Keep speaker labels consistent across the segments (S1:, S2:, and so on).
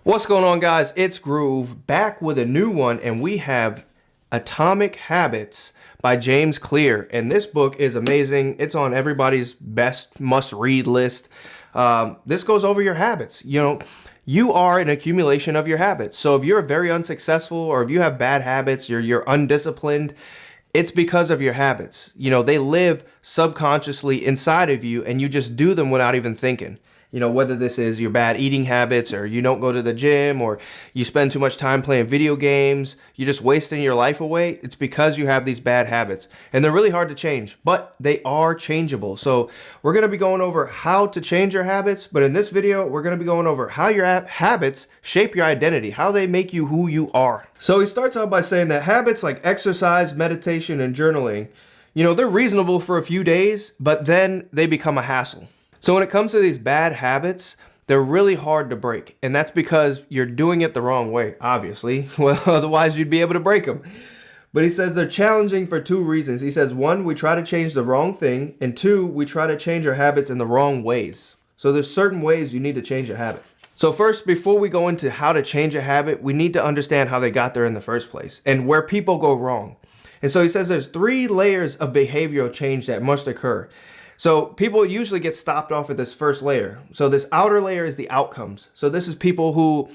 S1: What's going on, guys? It's Groove back with a new one, and we have Atomic Habits by James Clear. And this book is amazing. It's on everybody's best must-read list. This goes over your habits. You are an accumulation of your habits. So if you're very unsuccessful or if you have bad habits, you're undisciplined, it's because of your habits. They live subconsciously inside of you, and you just do them without even thinking. Whether this is your bad eating habits, or you don't go to the gym, or you spend too much time playing video games, you're just wasting your life away. It's because you have these bad habits, and they're really hard to change, but they are changeable. So we're going to be going over how to change your habits, but in this video, we're going to be going over how your habits shape your identity, how they make you who you are. So he starts out by saying that habits like exercise, meditation, and journaling, they're reasonable for a few days, but then they become a hassle. So when it comes to these bad habits, they're really hard to break. And that's because you're doing it the wrong way, obviously. Well, otherwise you'd be able to break them. But he says they're challenging for two reasons. He says, one, we try to change the wrong thing. And two, we try to change our habits in the wrong ways. So there's certain ways you need to change a habit. So first, before we go into how to change a habit, we need to understand how they got there in the first place and where people go wrong. And so he says there's 3 layers of behavioral change that must occur. So people usually get stopped off at this first layer. So this outer layer is the outcomes. So this is people who,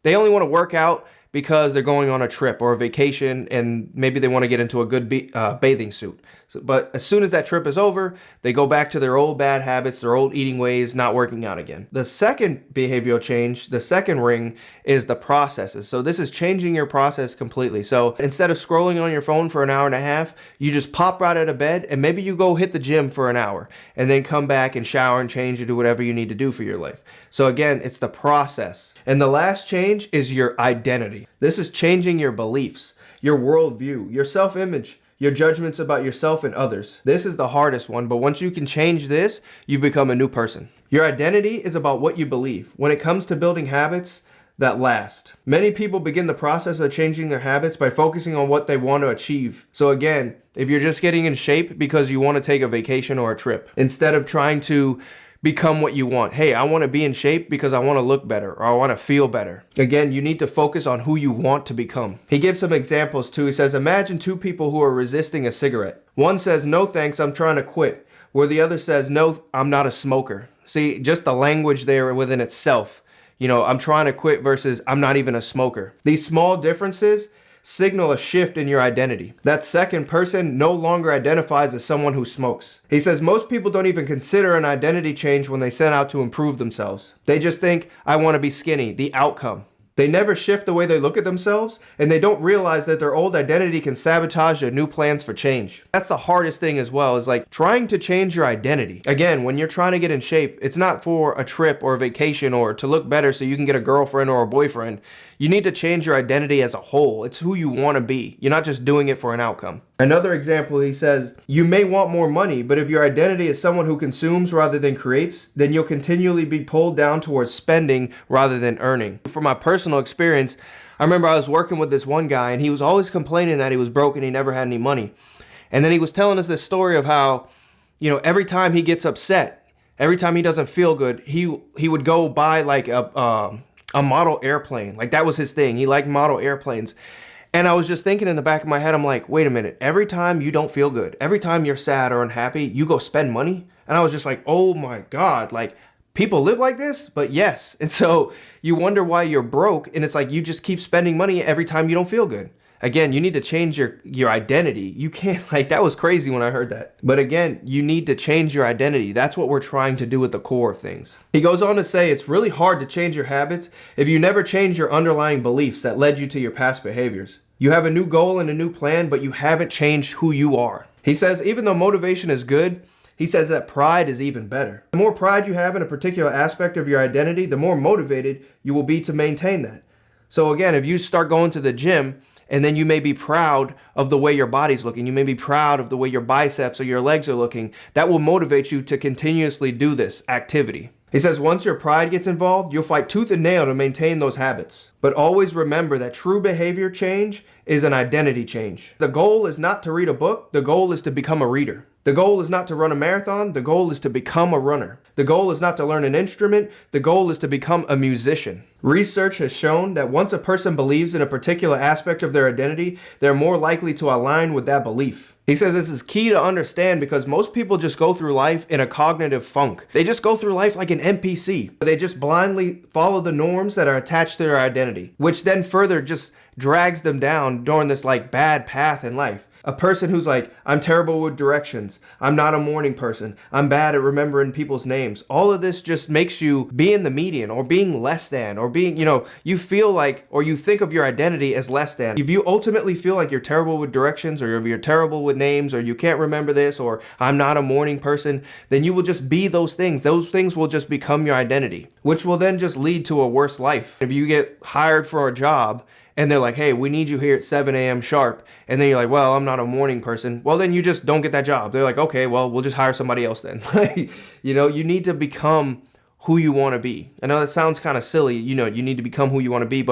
S1: they only want to work out because they're going on a trip or a vacation, and maybe they want to get into a good bathing suit. But as soon as that trip is over, they go back to their old bad habits, their old eating ways, not working out again. The second behavioral change, the second ring, is the processes. So this is changing your process completely. So instead of scrolling on your phone for an hour and a half, you just pop right out of bed, and maybe you go hit the gym for an hour and then come back and shower and change and do whatever you need to do for your life. So again, it's the process. And the last change is your identity. This is changing your beliefs, your worldview, your self-image, your judgments about yourself and others. This is the hardest one, but once you can change this, you become a new person. Your identity is about what you believe. When it comes to building habits that last, many people begin the process of changing their habits by focusing on what they want to achieve. So again, if you're just getting in shape because you want to take a vacation or a trip, instead of trying to become what you want. Hey, I want to be in shape because I want to look better, or I want to feel better. Again, you need to focus on who you want to become. He gives some examples too. He says, imagine 2 people who are resisting a cigarette. One says, no thanks, I'm trying to quit. Where the other says, no, I'm not a smoker. See, just the language there within itself. I'm trying to quit versus I'm not even a smoker. These small differences signal a shift in your identity. That second person no longer identifies as someone who smokes. He says most people don't even consider an identity change when they set out to improve themselves. They just think, I want to be skinny, the outcome. They never shift the way they look at themselves, and they don't realize that their old identity can sabotage their new plans for change. That's the hardest thing as well, is like trying to change your identity. Again, when you're trying to get in shape, it's not for a trip or a vacation or to look better so you can get a girlfriend or a boyfriend. You need to change your identity as a whole. It's who you want to be. You're not just doing it for an outcome. Another example, he says, you may want more money, but if your identity is someone who consumes rather than creates, then you'll continually be pulled down towards spending rather than earning. From my personal experience, I remember I was working with this one guy, and he was always complaining that he was broke and he never had any money. And then he was telling us this story of how, every time he gets upset, every time he doesn't feel good, he would go buy like a model airplane. Like that was his thing. He liked model airplanes. And I was just thinking in the back of my head, I'm like, wait a minute, every time you don't feel good, every time you're sad or unhappy, you go spend money? And I was just like, oh my God, like people live like this? But yes. And so you wonder why you're broke, and it's like you just keep spending money every time you don't feel good. Again, you need to change your identity. You can't, that was crazy when I heard that. But again, you need to change your identity. That's what we're trying to do at the core of things. He goes on to say it's really hard to change your habits if you never change your underlying beliefs that led you to your past behaviors. You have a new goal and a new plan, but you haven't changed who you are. He says even though motivation is good, he says that pride is even better. The more pride you have in a particular aspect of your identity, the more motivated you will be to maintain that. So again, if you start going to the gym, and then you may be proud of the way your body's looking, you may be proud of the way your biceps or your legs are looking, that will motivate you to continuously do this activity. He says once your pride gets involved, you'll fight tooth and nail to maintain those habits. But always remember that true behavior change is an identity change. The goal is not to read a book, the goal is to become a reader. The goal is not to run a marathon. The goal is to become a runner. The goal is not to learn an instrument. The goal is to become a musician. Research has shown that once a person believes in a particular aspect of their identity, they're more likely to align with that belief. He says this is key to understand because most people just go through life in a cognitive funk. They just go through life like an NPC. They just blindly follow the norms that are attached to their identity, which then further just drags them down during this like bad path in life. A person who's like, I'm terrible with directions. I'm not a morning person. I'm bad at remembering people's names. All of this just makes you be in the median or being less than or being, you feel like, or you think of your identity as less than. If you ultimately feel like you're terrible with directions or if you're terrible with names or you can't remember this or I'm not a morning person, then you will just be those things. Those things will just become your identity, which will then just lead to a worse life. If you get hired for a job and they're like, hey, we need you here at 7 a.m. sharp. And then you're like, well, I'm not a morning person. Well, then you just don't get that job. They're like, okay, well, we'll just hire somebody else then. You need to become who you want to be. I know that sounds kind of silly. You need to become who you want to be,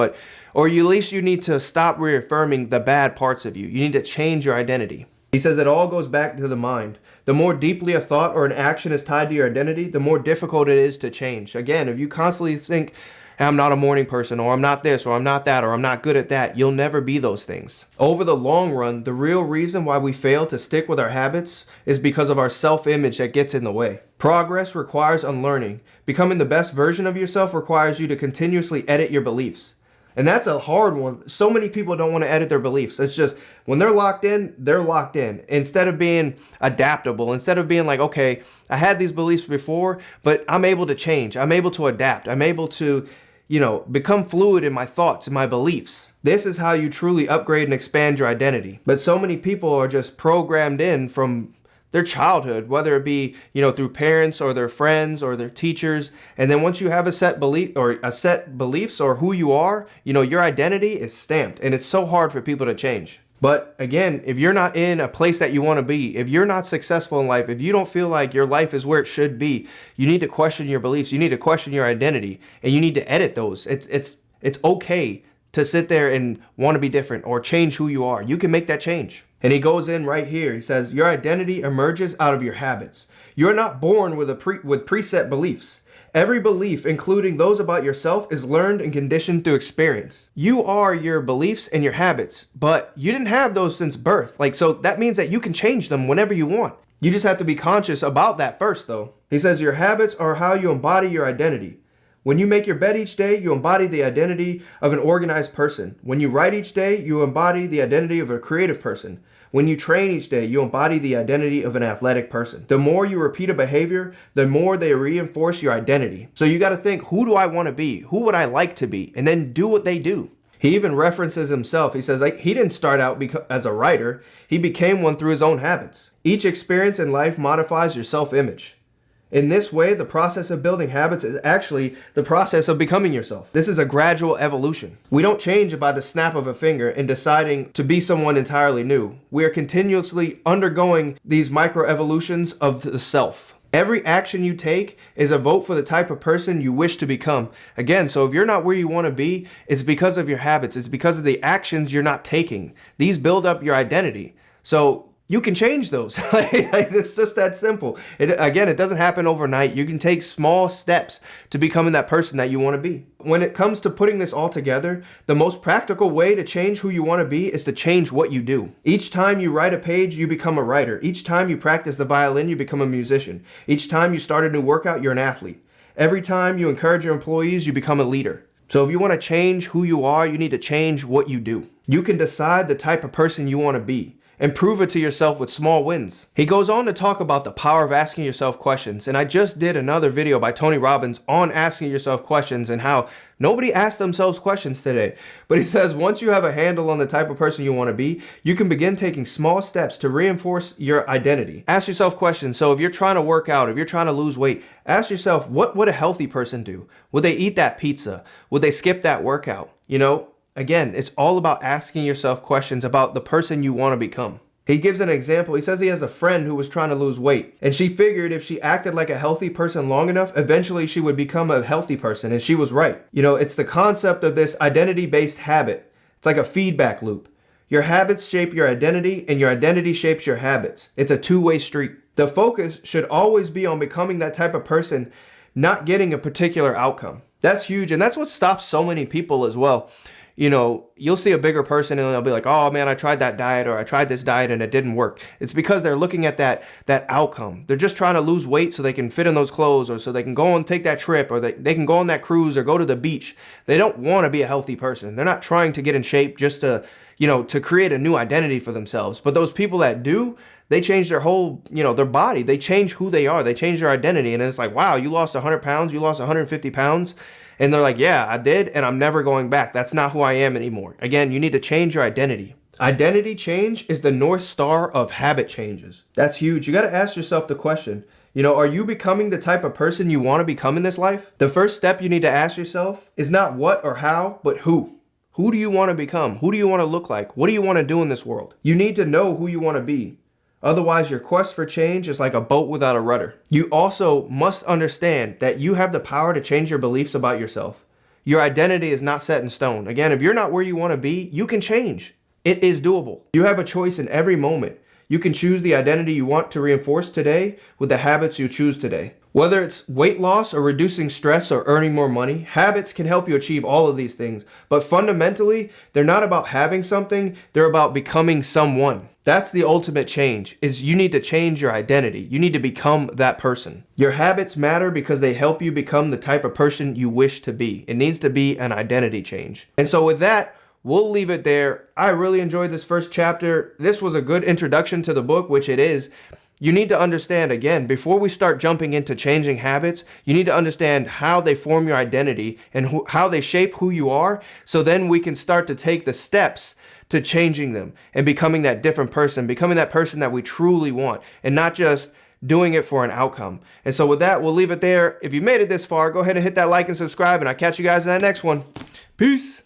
S1: or at least you need to stop reaffirming the bad parts of you. You need to change your identity. He says it all goes back to the mind. The more deeply a thought or an action is tied to your identity, the more difficult it is to change. Again, if you constantly think, I'm not a morning person, or I'm not this, or I'm not that, or I'm not good at that, you'll never be those things. Over the long run, the real reason why we fail to stick with our habits is because of our self-image that gets in the way. Progress requires unlearning. Becoming the best version of yourself requires you to continuously edit your beliefs. And that's a hard one. So many people don't want to edit their beliefs. It's just when they're locked in, they're locked in. Instead of being adaptable, instead of being like, okay, I had these beliefs before, but I'm able to change. I'm able to adapt. I'm able to, become fluid in my thoughts and my beliefs. This is how you truly upgrade and expand your identity. But so many people are just programmed in from their childhood, whether it be, through parents or their friends or their teachers. And then once you have a set belief or a set beliefs or who you are, your identity is stamped, and it's so hard for people to change. But again, if you're not in a place that you want to be, if you're not successful in life, if you don't feel like your life is where it should be, you need to question your beliefs. You need to question your identity, and you need to edit those. It's okay to sit there and want to be different or change who you are. You can make that change. And he goes in right here. He says, your identity emerges out of your habits. You're not born with preset beliefs. Every belief, including those about yourself, is learned and conditioned through experience. You are your beliefs and your habits, but you didn't have those since birth. So that means that you can change them whenever you want. You just have to be conscious about that first, though. He says your habits are how you embody your identity. When you make your bed each day, you embody the identity of an organized person. When you write each day, you embody the identity of a creative person. When you train each day, you embody the identity of an athletic person. The more you repeat a behavior, the more they reinforce your identity. So you got to think, who do I want to be? Who would I like to be? And then do what they do. He even references himself. He says he didn't start out as a writer. He became one through his own habits. Each experience in life modifies your self-image. In this way, the process of building habits is actually the process of becoming yourself. This is a gradual evolution. We don't change by the snap of a finger and deciding to be someone entirely new. We are continuously undergoing these micro-evolutions of the self. Every action you take is a vote for the type of person you wish to become. Again, so if you're not where you want to be, it's because of your habits. It's because of the actions you're not taking. These build up your identity. So you can change those. It's just that simple. It doesn't happen overnight. You can take small steps to becoming that person that you want to be. When it comes to putting this all together, the most practical way to change who you want to be is to change what you do. Each time you write a page, you become a writer. Each time you practice the violin, you become a musician. Each time you start a new workout, you're an athlete. Every time you encourage your employees, you become a leader. So if you want to change who you are, you need to change what you do. You can decide the type of person you want to be and prove it to yourself with small wins. He goes on to talk about the power of asking yourself questions. And I just did another video by Tony Robbins on asking yourself questions and how nobody asks themselves questions today. But he says once you have a handle on the type of person you want to be, you can begin taking small steps to reinforce your identity. Ask yourself questions. So if you're trying to work out, if you're trying to lose weight, ask yourself, what would a healthy person do? Would they eat that pizza? Would they skip that workout? Again, it's all about asking yourself questions about the person you want to become. He gives an example. He says he has a friend who was trying to lose weight, and she figured if she acted like a healthy person long enough, eventually she would become a healthy person, and she was right. It's the concept of this identity-based habit. It's like a feedback loop. Your habits shape your identity, and your identity shapes your habits. It's a two-way street. The focus should always be on becoming that type of person, not getting a particular outcome. That's huge. And that's what stops so many people as well. You know, you'll see a bigger person and they'll be like, oh man, I tried that diet, or I tried this diet and it didn't work. It's because they're looking at that outcome. They're just trying to lose weight so they can fit in those clothes, or so they can go and take that trip, or they can go on that cruise or go to the beach. They don't want to be a healthy person. They're not trying to get in shape just to, you know, to create a new identity for themselves. But those people that do, they change their whole, you know, their body. They change who they are. They change their identity. And it's like, wow, you lost 100 pounds, you lost 150 pounds. And they're like, yeah, I did, and I'm never going back. That's not who I am anymore. Again, you need to change your identity. Identity change is the North Star of habit changes. That's huge. You got to ask yourself the question, you know, are you becoming the type of person you want to become in this life? The first step you need to ask yourself is not what or how, but who. Who do you want to become? Who do you want to look like? What do you want to do in this world? You need to know who you want to be. Otherwise, your quest for change is like a boat without a rudder. You also must understand that you have the power to change your beliefs about yourself. Your identity is not set in stone. Again, if you're not where you want to be, you can change. It is doable. You have a choice in every moment. You can choose the identity you want to reinforce today with the habits you choose today. Whether it's weight loss or reducing stress or earning more money, habits can help you achieve all of these things. But fundamentally, they're not about having something, they're about becoming someone. That's the ultimate change, is you need to change your identity. You need to become that person. Your habits matter because they help you become the type of person you wish to be. It needs to be an identity change. And so with that, we'll leave it there. I really enjoyed this first chapter. This was a good introduction to the book, which it is. You need to understand, again, before we start jumping into changing habits, you need to understand how they form your identity and how they shape who you are. So then we can start to take the steps to changing them and becoming that different person, becoming that person that we truly want, and not just doing it for an outcome. And so with that, we'll leave it there. If you made it this far, go ahead and hit that like and subscribe, and I'll catch you guys in that next one. Peace.